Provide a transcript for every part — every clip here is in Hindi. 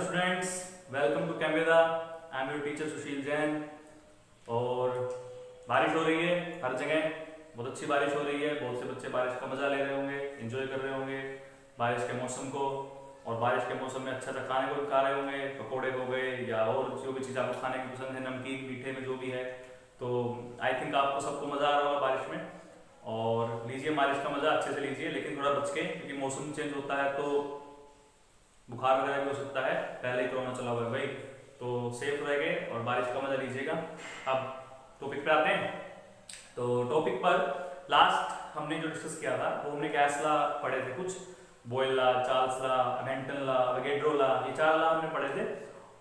Students, welcome to Chemveda. I am your teacher Sushil Jain. और बारिश हो रही है हर जगह, बहुत अच्छी बारिश हो रही है। बहुत से बच्चे बारिश का मजा ले रहे होंगे, एंजॉय कर रहे होंगे बारिश के मौसम को। और बारिश के मौसम में अच्छा अच्छा खाने को खा रहे होंगे, पकौड़े हो गए या और जो भी चीज़ आपको खाने की पसंद है, नमकीन मीठे में जो भी है। तो आई थिंक आपको सबको मजा आ रहा होगा बारिश में। और लीजिए बारिश का मजा, अच्छे से लीजिए, लेकिन थोड़ा बच के, क्योंकि मौसम चेंज होता है तो बुखार वगैरह भी हो सकता है। पहले ही कोरोना चला हुआ है भाई, तो सेफ रहेंगे और बारिश का मजा लीजिएगा। अब टॉपिक पे आते हैं। तो टॉपिक पर लास्ट हमने जो डिस्कस किया था वो हमने गैस ला पढ़े थे, कुछ बॉयल ला, चार्ल्स ला, हैमिल्टन ला, अवोगाड्रो ला, ये 4 ला हमने पढ़े थे।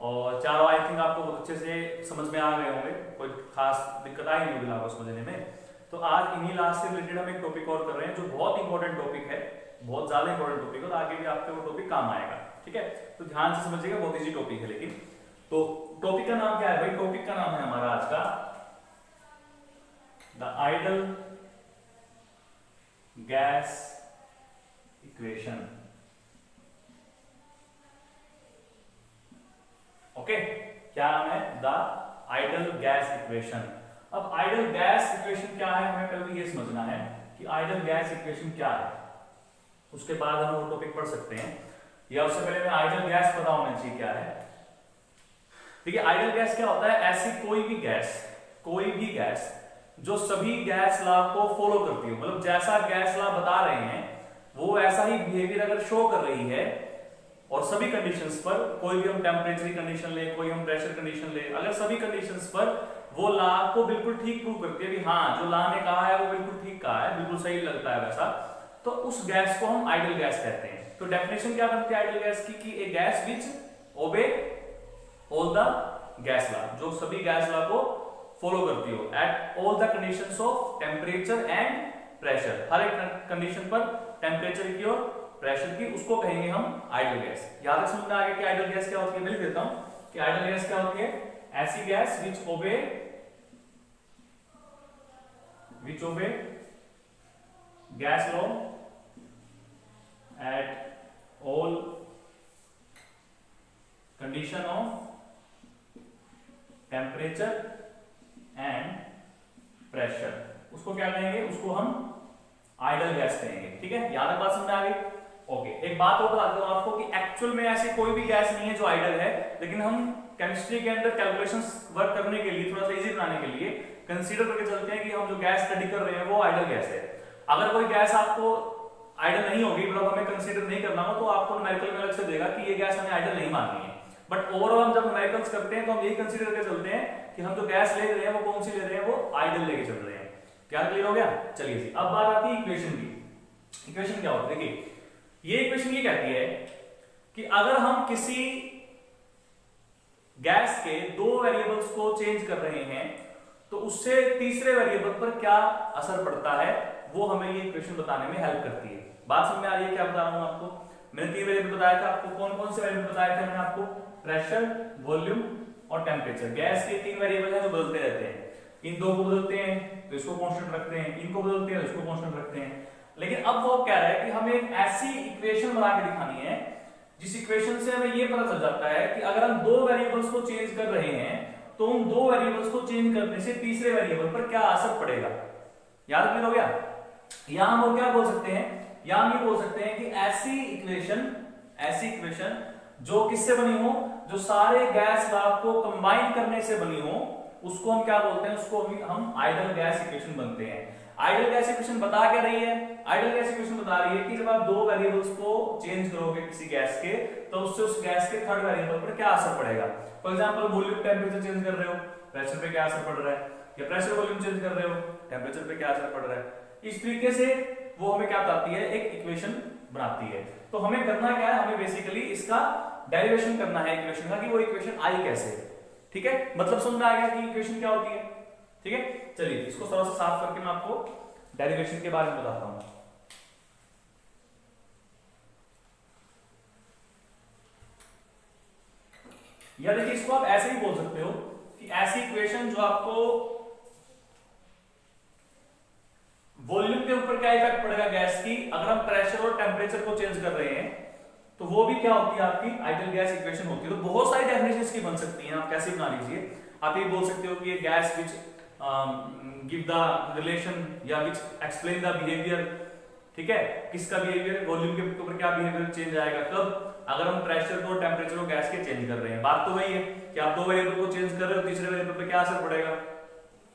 और चारों आई थिंक आपको बहुत अच्छे से समझ में आ गए होंगे, कोई खास दिक्कत आई नहीं होगी आपको समझने में। तो आज इन्हीं ला से रिलेटेड हम एक टॉपिक और कर रहे हैं जो बहुत इंपॉर्टेंट टॉपिक है, बहुत ज्यादा इंपॉर्टेंट टॉपिक है और आगे भी आपके वो टॉपिक काम आएगा। ठीक है, तो ध्यान से समझिएगा, बहुत इजी टॉपिक है। लेकिन तो टॉपिक का नाम क्या है भाई? टॉपिक का नाम है हमारा आज का the idol gas equation. Okay, क्या नाम है? The idol gas equation. अब आइडल गैस इक्वेशन क्या है, हमें पहले ये समझना है कि आइडल गैस इक्वेशन क्या है, उसके बाद हम वो टॉपिक पढ़ सकते हैं। या उससे पहले हमें आइडल गैस पता होना चाहिए क्या है। देखिए, आइडल गैस क्या होता है? ऐसी कोई भी गैस जो सभी गैस लॉ को फॉलो करती हो, मतलब जैसा गैस लॉ बता रहे हैं वो ऐसा ही बिहेवियर अगर शो कर रही है और सभी कंडीशंस पर, कोई भी हम टेम्परेचर कंडीशन ले, कोई हम प्रेशर कंडीशन ले, अगर सभी कंडीशंस पर वो लॉ को बिल्कुल ठीक प्रूव करती है कि हाँ जो लॉ ने कहा है वो बिल्कुल ठीक कहा है, बिल्कुल सही लगता है वैसा, तो उस गैस को हम आइडल गैस कहते हैं। तो डेफिनेशन क्या बनती है आइडल गैस की कि ए गैस विच ओबे ऑल द गैस लॉ, जो सभी गैस लॉ को फॉलो करती हो at all the conditions of temperature and pressure. हर एक कंडीशन पर टेम्परेचर की और प्रेशर की, उसको कहेंगे हम आइडल गैस। याद समझ में आ गया कि आइडल गैस क्या होती है? मैं लिख देता हूं कि आइडल गैस क्या होती है? ऐसी gas which obey gas law at all condition of temperature and pressure, उसको क्या कहेंगे? उसको हम आइडल गैस कहेंगे। ठीक है, याद बात समझ में आ गई? ओके, एक बात और बता दूं आपको कि एक्चुअल में ऐसी कोई भी गैस नहीं है जो आइडल है, लेकिन हम केमिस्ट्री के अंदर कैलकुलेशंस वर्क करने के लिए, थोड़ा सा इजी बनाने के लिए कंसीडर करके चलते हैं कि हम जो गैस स्टडी कर रहे हैं वो आइडल गैस है। अगर कोई गैस आपको आइडल नहीं होगी, मतलब हमें कंसीडर नहीं करना हो, तो आपको न्यूमेरिकल में अलग से देगा कि ये गैस हमें आइडल नहीं माननी है। बट ओवरऑल हम जब न्यूमेरिकल्स करते हैं तो हम यही कंसीडर करके चलते हैं कि हम जो गैस ले रहे हैं वो कौन सी ले रहे हैं, वो आइडल लेके चल रहे हैं। क्या क्लियर हो गया? चलिए जी, अब बात आती है इक्वेशन की। इक्वेशन क्या होती है? देखिए, ये इक्वेशन ये कहती है कि अगर हम किसी गैस के 2 वेरिएबल्स को चेंज कर रहे हैं तो उससे तीसरे वेरिएबल पर क्या असर पड़ता है, वो हमें ये इक्वेशन बताने में हेल्प करती है। बात समझ में आ रही है? क्या बता रहा हूं आपको? मैंने 3 वेरिएबल बताया था आपको। कौन कौन से वेरिएबल बताए थे मैंने आपको? प्रेशर, वॉल्यूम और टेम्परेचर। गैस के 3 वेरिएबल हैं जो बदलते रहते हैं। इन 2 को बदलते हैं तो इसको कांस्टेंट रखते हैं, इनको बदलते हैं तो इसको कांस्टेंट रखते हैं। लेकिन अब वो कह रहा है कि हमें एक ऐसी इक्वेशन बना के दिखानी है जिस इक्वेशन से हमें ये पता चल जाता है कि अगर हम 2 वेरिएबल्स को चेंज कर रहे हैं तो उन 2 वेरिएबल्स को चेंज करने से तीसरे वेरिएबल पर क्या असर पड़ेगा। याद क्लियर हो गया? यहां हम क्या बोल सकते हैं? या हम ये बोल सकते हैं कि ऐसी इक्वेशन जो किससे बनी हो, जो सारे गैस लॉ को कंबाइन करने से बनी हो, उसको हम क्या बोलते हैं? उसको हम आइडल गैस इक्वेशन बनते हैं। आइडल गैस इक्वेशन बता क्या रही है? आइडल गैस इक्वेशन बता रही है कि जब आप 2 वेरिएबल्स को चेंज करोगे किसी गैस के, तो उससे उस गैस के थर्ड वेरिएबल पर क्या असर पड़ेगा। For example, volume temperature change कर रहे हो, प्रेशर पे क्या असर पड़ रहा है, या प्रेशर वॉल्यूम चेंज कर रहे हो, टेम्परेचर पे क्या असर पड़ रहा है। इस तरीके से वो हमें क्या बताती है? एक इक्वेशन बनाती है। तो हमें करना क्या है? हमें बेसिकली इसका डेरिवेशन करना है इक्वेशन का, कि वो इक्वेशन आई कैसे। ठीक है, मतलब समझ में आ गया कि इक्वेशन क्या होती है। ठीक है, चलिए इसको थोड़ा सा साफ करके मैं आपको डेरिवेशन के बारे में बताता हूं। या देखिए, इसको आप ऐसे ही बोल सकते हो कि ऐसी इक्वेशन जो आपको वॉल्यूम के ऊपर क्या इफेक्ट पड़ेगा गैस की, अगर हम प्रेशर और टेम्परेचर को चेंज कर रहे हैं तो वो भी क्या होती है आपकी आइडियल गैस इक्वेशन होती है। तो बहुत सारी डेफिनेशन इसकी बन सकती हैं, आप कैसे बना लीजिए। आप ये बोल सकते हो कि ये gas which give the relation या विच एक्सप्लेन द बिहेवियर, ठीक है, किसका बिहेवियर, वॉल्यूम के ऊपर क्या बिहेवियर चेंज आएगा, कब, अगर हम प्रेशर को टेम्परेचर को गैस के चेंज कर रहे हैं। बात तो वही है कि आप दो वेरिएबल को चेंज कर रहे हो, तीसरे वेरिएबल पे क्या असर पड़ेगा,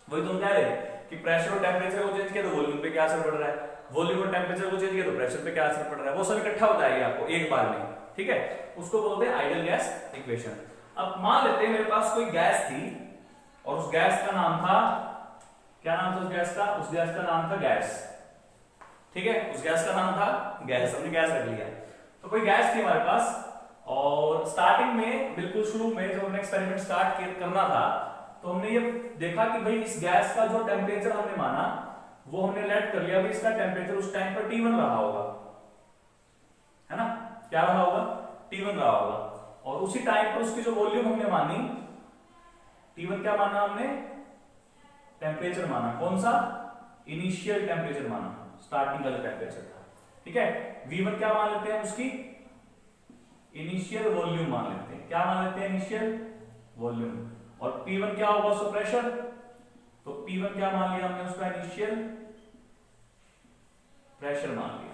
वही तुम कह रहे कि प्रेशर और टेम्परेचर को चेंज किया तो वॉल्यूम पे क्या असर पड़ रहा है, वॉल्यूम और टेम्परेचर को चेंज किया तो प्रेशर पे क्या असर पड़ रहा है, वो सब इकट्ठा हो जाएगा आपको एक बार में, ठीक है। उसको बोलते हैं आइडियल गैस इक्वेशन। अब मान लेते हैं मेरे पास कोई गैस थी और उस गैस का नाम था, क्या नाम था उस गैस का, उस गैस का नाम था गैस, ठीक है, उस गैस का नाम था गैस, हमने गैस रख लिया। तो कोई गैस थी हमारे पास और स्टार्टिंग में बिल्कुल शुरू में जब हमने एक्सपेरिमेंट स्टार्ट करना था तो हमने ये देखा कि भाई इस गैस का जो टेम्परेचर हमने माना वो हमने लेट कर लिया, भाई इसका टेम्परेचर उस टाइम पर T1 रहा होगा, है ना, क्या रहा होगा, T1 रहा होगा। और उसी टाइम पर उसकी जो वॉल्यूम हमने मानी, T1 क्या माना हमने, टेम्परेचर माना, कौन सा, इनिशियल टेम्परेचर माना, स्टार्टिंग का जो टेम्परेचर था, ठीक है। V1 क्या मान लेते हैं, उसकी इनिशियल वॉल्यूम मान लेते हैं, क्या मान लेते हैं, इनिशियल वॉल्यूम। और P1 क्या होगा, उसका प्रेशर, तो P1 क्या मान लिया हमने, उसका इनिशियल प्रेशर मान लिया,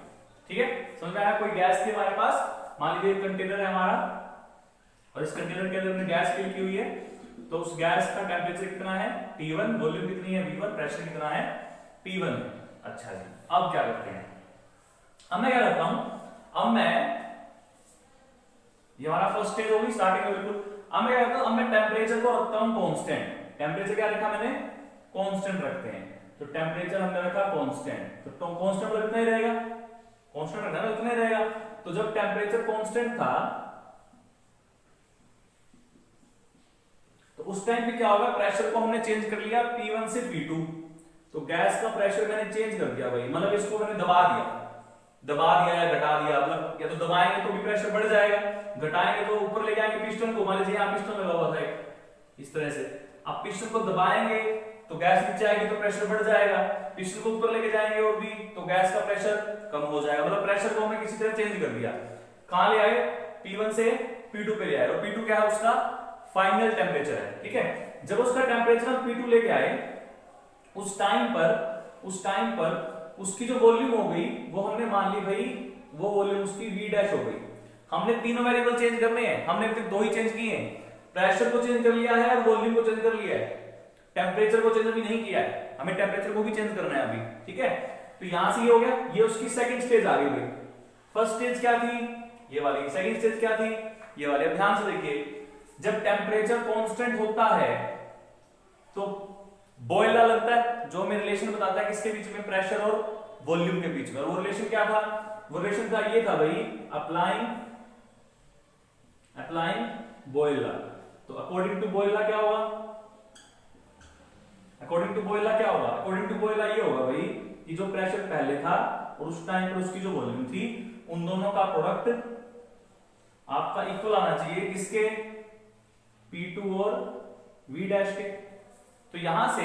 ठीक है। समझ में आया। कोई गैस थी हमारे पास, मान लीजिए एक कंटेनर है हमारा और इस कंटेनर के अंदर हमने गैस फिल की हुई है, तो उस गैस का टेम्परेचर कितना है, T1, वॉल्यूम कितनी है, V1, प्रेशर कितना है, P1। अच्छा जी, अब क्या करते हैं, अब मैं क्या करता हूं, अब मैं, ये हमारा फर्स्ट स्टेज होगी स्टार्टिंग में बिल्कुल। अब मैं क्या करता हूं, अब मैं टेम्परेचर को रखता हूं कांस्टेंट। टेम्परेचर क्या रखा मैंने, कांस्टेंट रखते हैं, तो टेम्परेचर हमने रखा कांस्टेंट, तो कांस्टेंट कितना ही रहेगा, कांस्टेंट रखना है, इतना ही रहेगा। तो जब टेम्परेचर कांस्टेंट था तो उस टाइम पे क्या होगा, प्रेशर को हमने चेंज कर लिया P1 से P2, तो गैस का प्रेशर मैंने चेंज कर दिया भाई, मतलब इसको मैंने दबा दिया या घटा दिया, मतलब या तो दबाएंगे तो भी प्रेशर बढ़ जाएगा, घटाएंगे तो ऊपर ले जाएंगे पिस्टन को, मान लीजिए यहाँ पिस्टन लगा हुआ था इस तरह से, अब पिस्टन को दबाएंगे तो गैस नीचे आएगी तो प्रेशर बढ़ जाएगा, पिस्टन को ऊपर लेके जाएंगे और भी तो गैस का प्रेशर कम हो जाएगा, मतलब प्रेशर को हमने किसी तरह चेंज कर दिया। कहां ले आए, P1 से P2 पे ले आए, और P2 क्या है, उसका फाइनल टेम्परेचर है, ठीक है। जब उसका टेम्परेचर हम P2 लेके आए, उस टाइम पर उसकी जो वॉल्यूम हो गई वो हमने मान ली भाई, वो वॉल्यूम उसकी V डैश हो गई। हमने तीनों वेरिएबल चेंज करने हैं, हमने अब तक दो ही चेंज किए हैं, प्रेशर को चेंज कर लिया है और वॉल्यूम को चेंज कर लिया है, टेम्परेचर को चेंज अभी नहीं किया है, हमें टेम्परेचर को भी चेंज करना है अभी, ठीक है। तो यहां से ये हो गया, ये उसकी सेकंड स्टेज आ गई भाई। फर्स्ट स्टेज क्या थी, ये वाली, सेकंड स्टेज क्या थी, ये वाली। अब ध्यान से देखिए, जब टेम्परेचर कांस्टेंट होता है तो बॉयल लॉ लगता है, जो हमें रिलेशन बताता है किसके बीच में, प्रेशर और वॉल्यूम के बीच में। और वो रिलेशन क्या था, वो रिलेशन था ये था भाई, अप्लाइंग बॉयल लॉ। तो अकॉर्डिंग टू बॉयल लॉ क्या होगा, अकॉर्डिंग टू बॉयल लॉ क्या होगा, अकॉर्डिंग टू बॉयल लॉ ये होगा भाई कि जो प्रेशर पहले था और उस टाइम पर उसकी जो वॉल्यूम थी, उन दोनों का प्रोडक्ट आपका इक्वल आना चाहिए, किसके, P2 और V डैश के। तो यहां से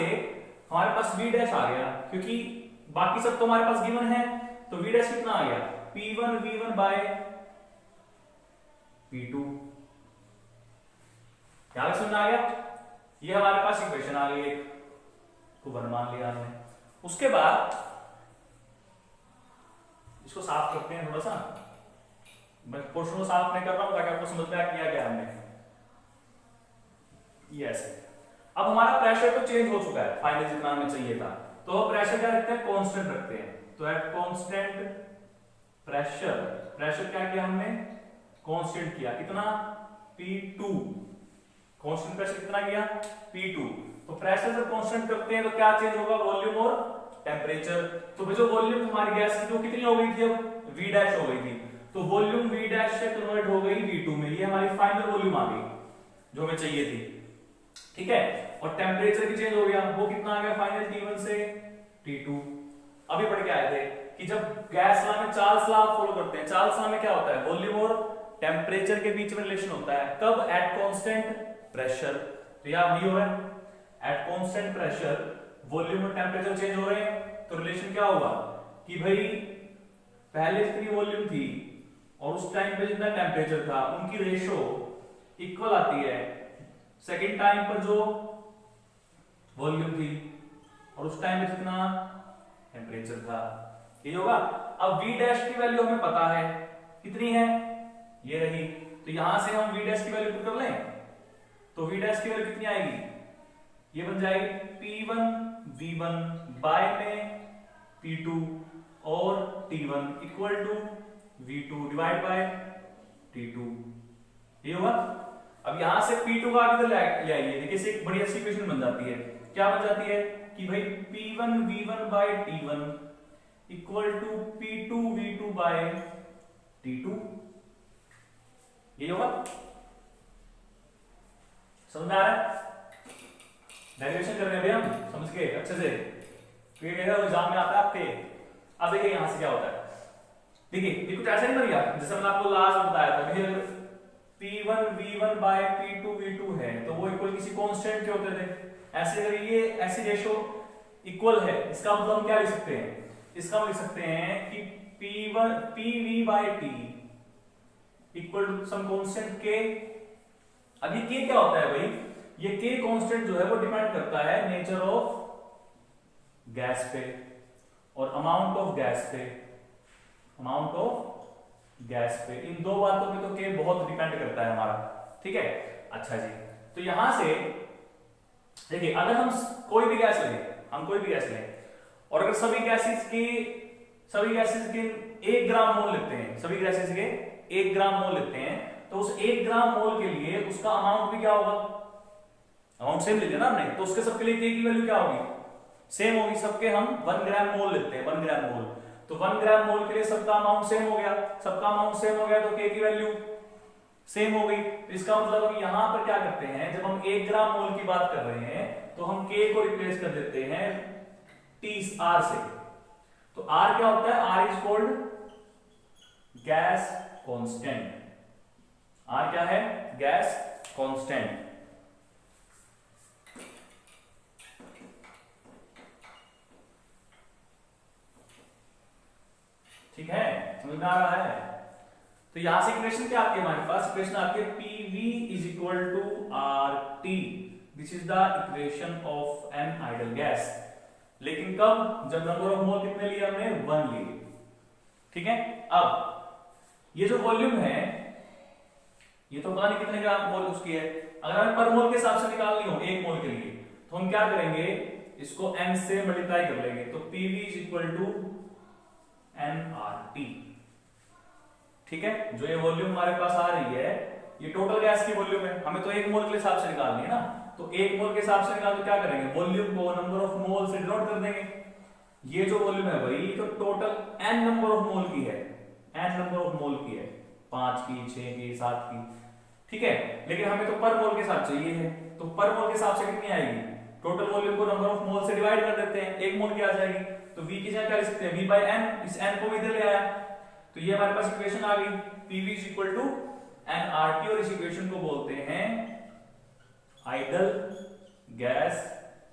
हमारे पास V डैश आ गया, क्योंकि बाकी सब तो हमारे पास गिवन है, तो V डैश कितना आ गया, P1 V1 बाय P2। क्या समझ आ गया, ये हमारे पास इक्वेशन आ गई एक, को वन मान लिया हमने। उसके बाद इसको साफ करते हैं थोड़ा सा, मैं क्वेश्चन को साफ नहीं कर रहा हूं ताकि आपको समझ में आ किया क्या हमने, ये ऐसे। अब हमारा प्रेशर तो चेंज हो चुका है, फाइनल जितना हमें चाहिए था, तो प्रेशर क्या रखते हैं, कांस्टेंट रखते हैं। तो एट कांस्टेंट प्रेशर, प्रेशर क्या किया हमने, कांस्टेंट किया, कितना, P2, कांस्टेंट प्रेशर कितना किया, P2। तो प्रेशर जब कांस्टेंट करते हैं तो क्या चेंज होगा, वॉल्यूम और टेम्परेचर। तो जो वॉल्यूम हमारी गैस की जो कितनी हो गई थी, अब V डैश हो गई थी, तो वॉल्यूम V डैश से कन्वर्ट हो गई V2 में, ये हमारी फाइनल वॉल्यूम आ गई जो हमें चाहिए थी, ठीक है। और टेम्परेचर भी चेंज हो गया, वो कितना आ गया फाइनल, T1 से T2। अभी पढ़ के आए थे कि जब गैस लॉ में चार्ल्स लॉ फॉलो करते हैं, चार्ल्स लॉ में क्या होता है, वॉल्यूम और टेम्परेचर के बीच में रिलेशन होता है, कब, एट कांस्टेंट प्रेशर। तो यहां वही हो रहा है, एट कांस्टेंट प्रेशर वॉल्यूम और टेम्परेचर चेंज हो रहे हैं, तो रिलेशन क्या होगा कि भाई पहले जितनी वॉल्यूम थी और उस टाइम पे जितना टेम्परेचर था उनकी रेशो इक्वल आती है सेकेंड टाइम पर जो वॉल्यूम थी और उस टाइम पे जितना टेम्परेचर था, ये होगा। अब v डैश की वैल्यू हमें पता है कितनी है, ये रही, तो यहां से हम v डैश की वैल्यू पुट कर लें, तो v डैश की वैल्यू कितनी आएगी, ये बन जाएगी P1 V1 बाय में P2 और T1 equal to V2 divide by T2, ये होगा। अब यहां से P2 का आगे ले आइए, देखिए से एक बढ़िया सी इक्वेशन बन जाती है, क्या बन जाती है कि भाई P1 V1 bye T1 equal to P2 V2 bye T2, ये होगा। समझ में आ रहा है? डेरिवेशन कर रहे हैं अभी हम, समझ के अच्छे से, एग्जाम में आता है आपके। अब देखिए यहां से क्या होता है, देखिए ये कुछ ऐसा नहीं बन गया जैसे मैंने आपको लास्ट में बताया था, अगर P1 V1 bye P2 V2 है तो वो इक्वल किसी कांस्टेंट के होते थे। ऐसे अगर ये ऐसी रेशो इक्वल है, इसका मतलब हम क्या लिख सकते हैं, इसका हम लिख सकते हैं कि P1 PV by T equal to some constant K। अब ये K क्या होता है भाई, ये K कांस्टेंट जो है वो डिपेंड करता है नेचर ऑफ गैस पे और अमाउंट ऑफ गैस पे, अमाउंट ऑफ गैस पे, इन दो बातों पे तो K बहुत डिपेंड करता है हमारा, ठीक है। अच्छा जी, तो यहां से देखिए अगर हम कोई भी गैस लें, हम कोई भी गैस लें और अगर सभी गैसेस के 1 ग्राम मोल लेते हैं, सभी गैसेस के 1 ग्राम मोल लेते हैं, तो उस 1 ग्राम मोल के लिए उसका अमाउंट भी क्या होगा, अमाउंट सेम लेते हैं ना हमने, तो उसके सबके लिए K की वैल्यू क्या होगी, सेम होगी। सबके हम 1 ग्राम मोल लेते हैं, 1 ग्राम मोल, तो 1 ग्राम मोल के लिए सबका अमाउंट सेम हो गया, सबका अमाउंट सेम हो गया तो K की वैल्यू सेम हो गई। तो इसका मतलब हम यहां पर क्या करते हैं, जब हम 1 ग्राम मोल की बात कर रहे हैं तो हम K को रिप्लेस कर देते हैं R से। तो R क्या होता है, R is called gas constant. R क्या है, गैस कांस्टेंट। ठीक है, समझ में आ रहा है? तो यहां से इक्वेशन क्या आती है हमारे पास, इक्वेशन आती है PV is equal to RT, this is the equation of an ideal gas. लेकिन कब, जब नंबर ऑफ मोल कितने लिए हमने, 1 लिए, ठीक है। अब ये जो वॉल्यूम है ये तो पता नहीं कितने ग्राम मोल उसकी है, अगर हमें पर मोल के हिसाब से निकालनी हो 1 मोल के लिए तो हम क्या करेंगे, इसको n से मल्टीप्लाई कर लेंगे, तो PV is equal to nRT, ठीक है। जो ये वॉल्यूम हमारे पास आ रही है ये टोटल गैस की वॉल्यूम है, हमें तो 1 मोल के हिसाब से निकालनी है ना, तो 1 मोल के हिसाब से निकाल तो क्या करेंगे, वॉल्यूम को नंबर ऑफ मोल से डिनोट कर देंगे। ये जो वॉल्यूम है भाई तो total n number of mole की है, n नंबर ऑफ मोल की है, 5 की, 6 की, 7 की, ठीक है। लेकिन हमें तो पर मोल के हिसाब से चाहिए है, तो पर मोल के हिसाब से कितनी आएगी, टोटल वॉल्यूम को नंबर ऑफ मोल से डिवाइड कर देते हैं, 1 मोल की आ जाएगी, तो V की जगह क्या लिख सकते हैं, V बाय n, इस n को इधर ले आया, तो ये हमारे पास इक्वेशन आ गई PV is equal to nRT, और इस इक्वेशन को बोलते हैं आइडल गैस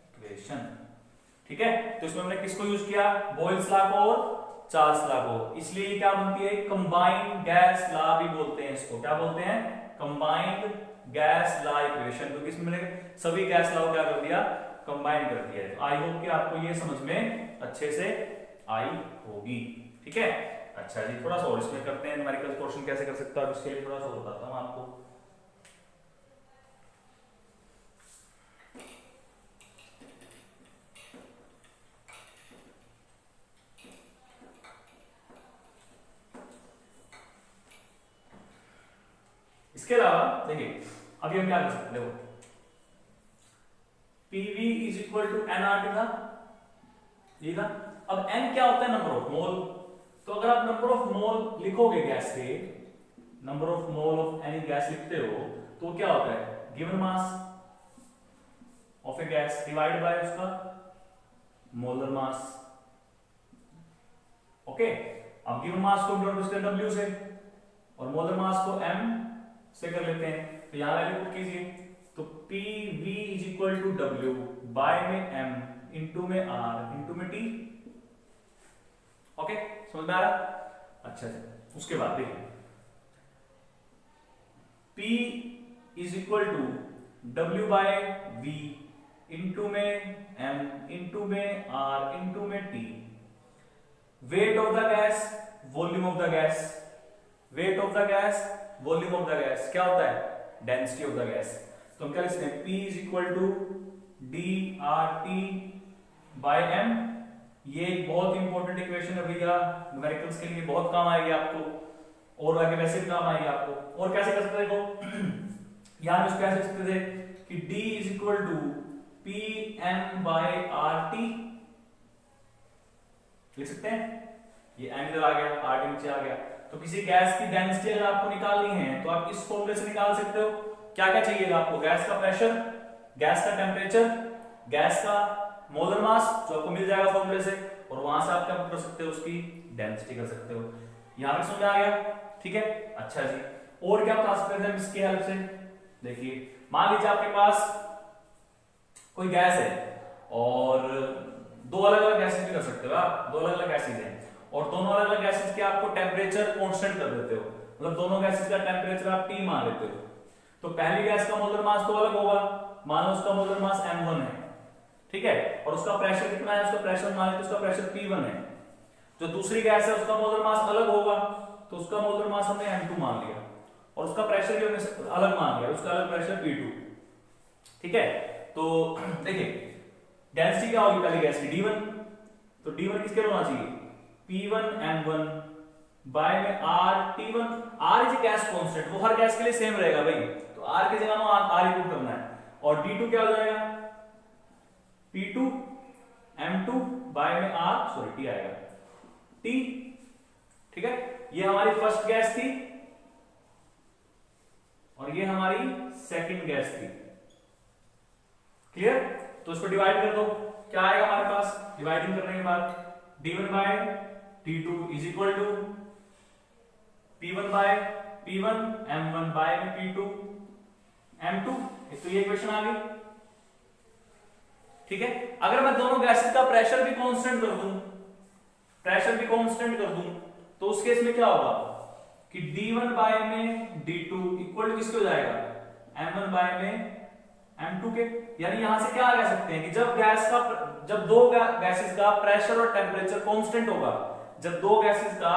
इक्वेशन, ठीक है। तो इसमें हमने किसको यूज किया, बॉयल्स लॉ को और चार्ल्स लॉ को, इसलिए ये क्या बनती है, कंबाइंड गैस लॉ भी बोलते हैं इसको, क्या बोलते हैं, कंबाइंड गैस लॉ इक्वेशन, क्योंकि इसमें मैंने सभी गैस लॉ क्या कर दिया, कंबाइन कर दिया है। आई होप कि आपको ये समझ में अच्छे से आई होगी, ठीक है। अच्छा जी, थोड़ा सा और इसमें करते हैं, न्यूमेरिकल पोर्शन कैसे कर सकता है, इसके लिए थोड़ा सा और बताता हूं आपको। इसके अलावा देखिए अभी हम क्या कर सकते हैं, देखो PV is equal to nRT था, ये था। अब n क्या होता है, नंबर ऑफ मोल, तो अगर आप नंबर ऑफ मोल लिखोगे गैस के, number of mole of any gas लिखते हो तो क्या होता है, given mass of A gas divide by उसका मोलर मास, ओके। अब गिवन मास को डिनोट करते हैं W से और मोलर मास को M से कर लेते हैं, तो यहां वैल्यू पुट कीजिए, तो PV is equal to W by में M इंटू में R इंटू में T, ओके, समझ में आ रहा? अच्छा, उसके बाद देखिए P is equal to W by V into में M इंटू में R इंटू में T। Weight of the gas, volume of the gas, weight of the gas, volume of the gas क्या होता है? Density of the gas. तो हम क्या लिखते हैं? P is equal to DRT by M। ये एक बहुत इंपॉर्टेंट इक्वेशन है भैया, न्यूमेरिकल्स के लिए बहुत काम आएगी आपको, और आगे वैसे भी काम आएगी आपको। और कैसे कर सकते थे देखो, यहां इसको कैसे लिख सकते थे कि D is equal to PM by RT लिख सकते हैं। ये M इधर आ गया, RT नीचे आ गया। तो किसी गैस की डेंसिटी अगर आपको निकालनी है तो आप इस फॉर्मूले से निकाल सकते हो। क्या क्या चाहिएगा आपको? गैस का प्रेशर, गैस का टेम्परेचर, गैस का मोलर मास जो आपको मिल जाएगा फॉर्मूले से, और वहां से आप क्या कर सकते हो? उसकी डेंसिटी कर सकते हो। यहां तक समझ आ गया? ठीक है, अच्छा जी। और क्या बता सकते हैं इसकी हेल्प से? देखिए, मान लीजिए आपके पास कोई गैस है और दो अलग अलग गैसेस भी कर सकते हो आप, दो अलग अलग गैसेस हैं और दोनों अलग अलग गैसेस के आपको टेम्परेचर कांस्टेंट कर देते हो, मतलब दोनों गैसेस का टेम्परेचर आप T मान लेते हो। तो पहली गैस का मोलर मास तो अलग होगा, मान लो उसका मोलर मास M1 है, ठीक है, और उसका प्रेशर कितना है? उसका प्रेशर मान लेते, उसका प्रेशर P1 है। जो दूसरी गैस है उसका मोलर मास अलग होगा, तो उसका मोलर मास हमने M2 मान लिया और उसका प्रेशर भी हमने अलग मान लिया, उसका अलग प्रेशर P2। ठीक है, तो देखिए डेंसिटी क्या होगी पहली गैस की? D1। तो D1 किसके होना चाहिए? P1 M1 बाय में R T1। R is a gas constant, वो हर गैस के लिए सेम रहेगा भाई, तो R की जगह R ही पुट करना है। और D2 क्या हो जाएगा? P2 M2 बाय में R, सॉरी T आएगा, T। ठीक है, ये हमारी फर्स्ट गैस थी और ये हमारी सेकंड गैस थी। क्लियर? तो इसको डिवाइड कर दो, क्या आएगा हमारे पास? डिवाइडिंग करने के बाद D1 by D2 is equal to P1 by P1 M1 by में P2 M2। तो ये इक्वेशन आ गई। ठीक है, अगर मैं दोनों गैसेस का प्रेशर भी कांस्टेंट कर दूं, प्रेशर भी कांस्टेंट कर दूं, तो उस केस में क्या होगा कि D1 बाय में D2 इक्वल टू किसके हो जाएगा? M1 बाय में M2 के। यानी यहां से क्या कह सकते हैं कि जब दो गैसेस का प्रेशर और टेम्परेचर कांस्टेंट होगा, जब दो गैसेस का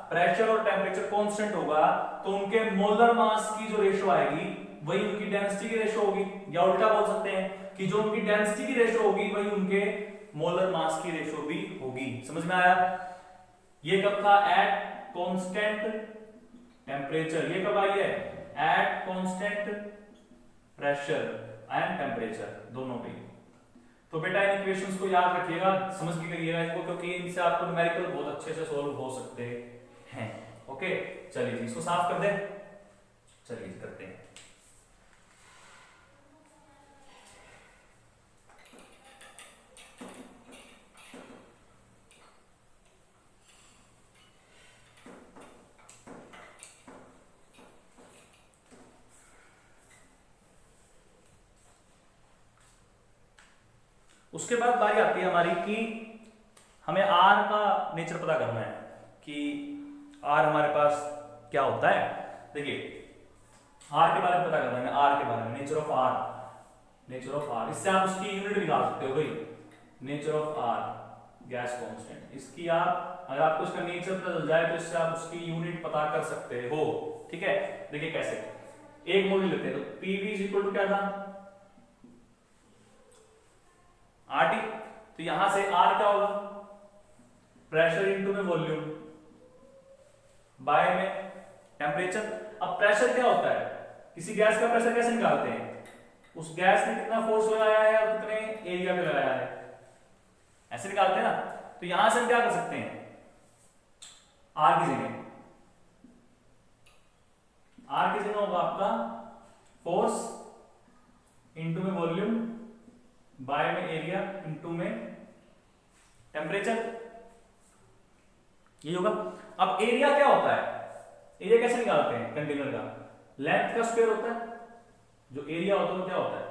प्रेशर और टेम्परेचर कांस्टेंट होगा, तो उनके मोलर मास की जो रेशो आएगी वही उनकी डेंसिटी की रेशो होगी, या उल्टा बोल सकते हैं कि जो उनकी डेंसिटी की रेशो होगी वही उनके मोलर मास की रेशो भी होगी। समझ में आया? ये कब था? At constant temperature. ये कब आई है? At constant pressure and temperature, दोनों पे। तो बेटा इन इक्वेशंस को याद रखिएगा, समझ के करिएगा इनको, क्योंकि इनसे आपको न्यूमेरिकल बहुत अच्छे से सॉल्व हो सकते हैं। ओके, चलिए जी इसको साफ कर दें। चलिए करते हैं। उसके बाद बारी आती है हमारी कि हमें R का नेचर पता करना है कि R हमारे पास क्या होता है। देखिए R के बारे में पता करना है, R के बारे में, nature of R, nature of R। इससे आप उसकी यूनिट निकाल सकते हो भाई, nature of R gas constant. इसकी आप अगर आपको इसका नेचर पता चल जाए तो इससे आप उसकी यूनिट पता कर सकते हो। ठीक है, देखिए कैसे, एक मोल लेते हैं तो PV इज इक्वल टू क्या था? RT। तो यहां से R क्या होगा? प्रेशर इनटू में वॉल्यूम बाय में टेम्परेचर। अब प्रेशर क्या होता है? किसी गैस का प्रेशर कैसे निकालते हैं? उस गैस ने कितना फोर्स लगाया है और कितने एरिया पे लगाया है, ऐसे निकालते हैं ना। तो यहां से हम क्या कर सकते हैं? R की जगह होगा आपका फोर्स इनटू में वॉल्यूम बाय में एरिया इनटू में टेम्परेचर, ये होगा। अब एरिया क्या होता है? एरिया कैसे निकालते हैं कंटेनर का? लेंथ का स्क्वायर होता है। जो एरिया होता है वो क्या होता है?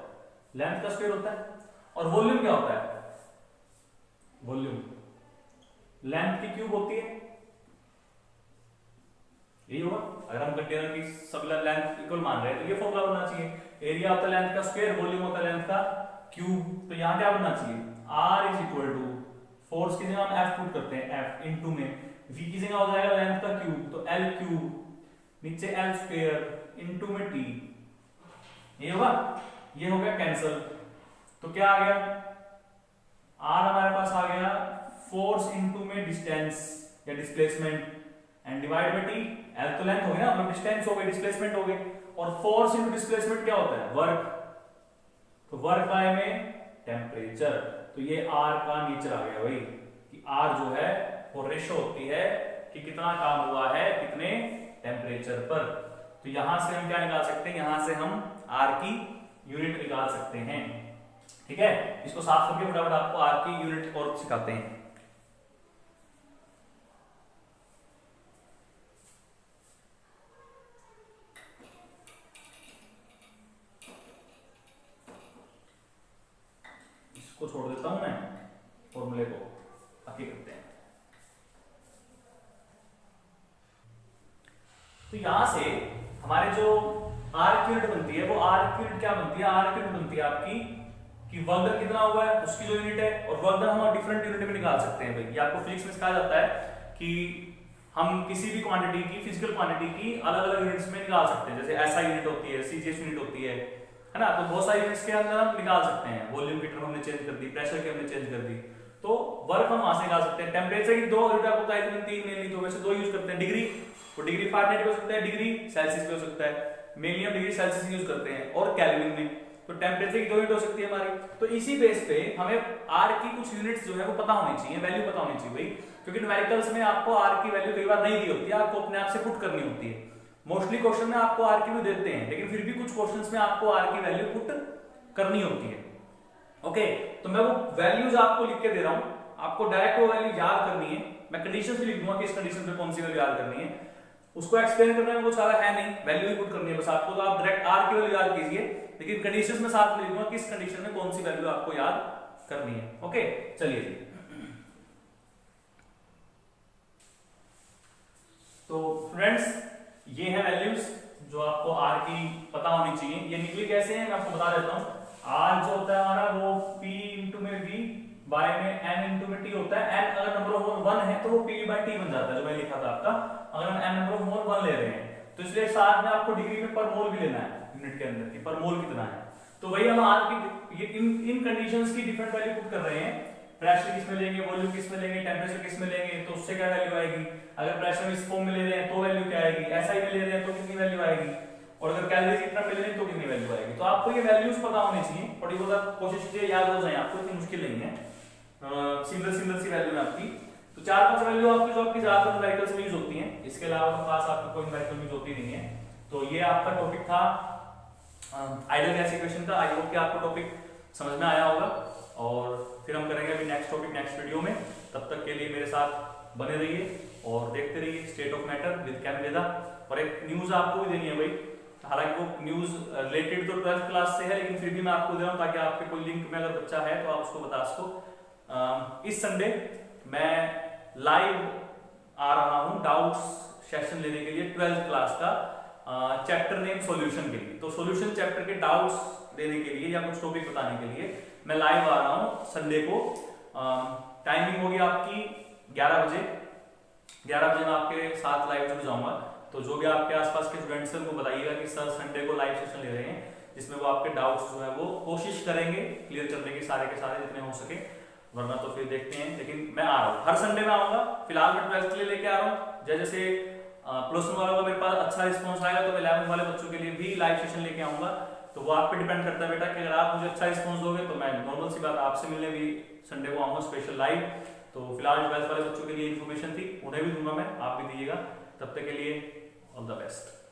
लेंथ का स्क्वायर होता है। और वॉल्यूम क्या होता है? वॉल्यूम लेंथ की क्यूब होती है यही होगा। अगर हम कंटेनर की सब लेंथ इक्वल मान रहे हैं तो ये फॉर्मूला बनना चाहिए, एरिया होता है लेंथ का स्क्वायर, वॉल्यूम होता है लेंथ का क्यूब। तो यहाँ क्या बनना चाहिए, R is equal to force की जगह हम F पुट करते हैं, F इनटू में V की जगह हो जाएगा लेंथ का क्यूब, तो L क्यूब नीचे L स्क्वायर इनटू में T, ये होगा। ये हो गया कैंसिल, तो क्या आ गया, R हमारे पास आ गया फोर्स इनटू में डिस्टेंस या displacement and divide by T। L तो लेंथ हो गई ना, मतलब डिस्टेंस हो गई, डिस्प्लेसमेंट हो गई, और फोर्स इनटू डिस्प्लेसमेंट क्या होता है, वर्क। तो वर्क बाय में टेम्परेचर, तो ये R का नेचर आ गया भाई, कि R जो है वो रेशो होती है कि कितना काम हुआ है कितने टेम्परेचर पर। तो यहां से हम क्या निकाल सकते हैं, यहां से हम R की यूनिट निकाल सकते हैं। ठीक है, इसको साफ करके फटाफट आपको R की यूनिट और सिखाते हैं। इसको छोड़ देता हूं मैं, फॉर्मूले को आगे करते हैं। तो यहां से हमारे जो R की यूनिट बनती है, वो R की यूनिट क्या बनती है, R की यूनिट बनती है आपकी कि वर्क डन कितना हुआ है उसकी जो यूनिट है, और वर्क डन हम डिफरेंट यूनिट में निकाल सकते हैं भाई। ये आपको फिजिक्स में सिखाया जाता है कि हम किसी भी क्वांटिटी की, फिजिकल क्वांटिटी की अलग अलग यूनिट्स में निकाल सकते हैं। जैसे SI यूनिट होती है, CGS यूनिट होती है ना, तो बहुत सारी यूनिट्स के अंदर हम निकाल सकते हैं। वॉल्यूम की टर्म हमने चेंज कर दी, प्रेशर की हमने चेंज कर दी, तो वर्क हम वहां से निकाल सकते हैं। टेम्परेचर की दो यूनिट आपको बताई थी, तीन मेनली, तो वैसे दो यूज करते हैं। डिग्री, वो डिग्री फारेनहाइट हो सकता है, डिग्री सेल्सियस भी हो सकता है, मेनली हम डिग्री सेल्सियस यूज करते हैं, और केल्विन में। तो टेम्परेचर की दो यूनिट हो सकती है हमारी। तो इसी बेस पे हमें R की कुछ यूनिट्स जो है वो पता होनी चाहिए, वैल्यू पता होनी चाहिए भाई, क्योंकि न्यूमेरिकल्स में आपको R की वैल्यू कई बार नहीं दी होती है, आपको अपने आप से पुट करनी होती है। मोस्टली क्वेश्चन में आपको R की वैल्यू देते हैं, लेकिन फिर भी कुछ क्वेश्चंस में आपको R की वैल्यू पुट करनी होती है। ओके, तो मैं वो वैल्यूज आपको लिख के दे रहा हूं, आपको डायरेक्ट वो वैल्यू याद करनी है। मैं कंडीशंस भी लिख दूंगा कि इस कंडीशन पे कौन सी वैल्यू याद करनी है, उसको एक्सप्लेन करने में कुछ सारा है नहीं, वैल्यू ही पुट करनी है बस आपको। तो आप डायरेक्ट R की वैल्यू याद कीजिए, लेकिन कंडीशंस में साथ में लिख दूंगा किस कंडीशन में कौन सी वैल्यू आपको याद करनी है। ओके, चलिए जी। तो फ्रेंड्स, ये है वैल्यूज जो आपको R की पता होनी चाहिए। ये निकली कैसे है मैं आपको बता देता हूं। R जो होता है हमारा वो P इंटू में V बाय में N इंटू में T होता है। N अगर नंबर ऑफ मोल 1 है तो वो P बाय T बन जाता है, जो मैंने लिखा था आपका। अगर हम N नंबर ऑफ मोल 1 ले रहे हैं तो इसलिए साथ में आपको डिग्री में पर मोल भी लेना है यूनिट के अंदर की, पर मोल कितना है। तो वही हम R की ये इन कंडीशंस की डिफरेंट वैल्यू पुट कर रहे हैं। प्रेशर किस में लेंगे, वॉल्यूम किस में लेंगे, टेम्परेचर किस में लेंगे, तो उससे क्या वैल्यू आएगी। अगर प्रेशर इस फॉर्म में ले रहे हैं तो वैल्यू क्या आएगी, SI में ले रहे हैं तो कितनी वैल्यू आएगी, और अगर कैलोरीज इतना में ले रहे हैं तो कितनी वैल्यू आएगी। तो आपको ये वैल्यूज पता होनी चाहिए, थोड़ी बहुत कोशिश कीजिए याद हो जाए आपको, इतनी मुश्किल नहीं है, सिमिलर सी वैल्यू है आपकी। तो 4-5 वैल्यू आपकी जो आपकी ज्यादातर न्यूमेरिकल्स में यूज होती हैं, इसके अलावा खास आपको कोई न्यूमेरिकल यूज होती नहीं है। तो ये आपका टॉपिक था आइडियल गैस इक्वेशन का। आई होप कि आपको टॉपिक समझ में आया होगा, और फिर हम करेंगे अभी नेक्स्ट टॉपिक नेक्स्ट वीडियो में। तब तक के लिए मेरे साथ बने रहिए और देखते रहिए state of matter with Chemveda. और एक न्यूज आपको भी देनी है भाई, हालांकि वो न्यूज रिलेटेड तो 12th क्लास से है, लेकिन फिर भी मैं आपको दे रहा हूँ ताकि आपके कोई लिंक में अगर बच्चा है तो आप उसको बता सको। इस संडे मैं लाइव आ रहा हूँ डाउट्स सेशन लेने के लिए 12th क्लास का, चैप्टर नेम सॉल्यूशन के लिए। तो सॉल्यूशन चैप्टर के डाउट्स देने के लिए या कुछ टॉपिक बताने के लिए मैं लाइव आ रहा हूँ संडे को। टाइमिंग होगी आपकी 11 बजे। 11 बजे मैं आपके साथ लाइव जुड़ जाऊंगा। तो जो भी आपके आसपास के स्टूडेंट्स हैं उनको बताइएगा कि सर संडे को लाइव सेशन ले रहे हैं, जिसमें वो आपके डाउट्स जो है वो कोशिश करेंगे क्लियर करने की, सारे के सारे जितने हो सके, वरना तो फिर देखते हैं। लेकिन मैं आ रहा हूँ, हर संडे में आऊंगा। फिलहाल मैं 12th के लिए लेके आ रहा हूँ। जैसे +1 वालों का मेरे पास अच्छा रिस्पॉन्स आएगा तो मैं 11 वाले बच्चों के लिए भी लाइव सेशन लेके आऊंगा। तो वो आप पे डिपेंड करता है बेटा, कि अगर आप मुझे अच्छा रिस्पॉन्स दोगे तो मैं नॉर्मल सी बात आपसे मिलने भी संडे को आऊंगा स्पेशल लाइव। तो फिलहाल 12th वाले बच्चों के लिए इन्फॉर्मेशन थी, उन्हें भी दूंगा मैं, आप भी दीजिएगा। तब तक के लिए ऑल द बेस्ट।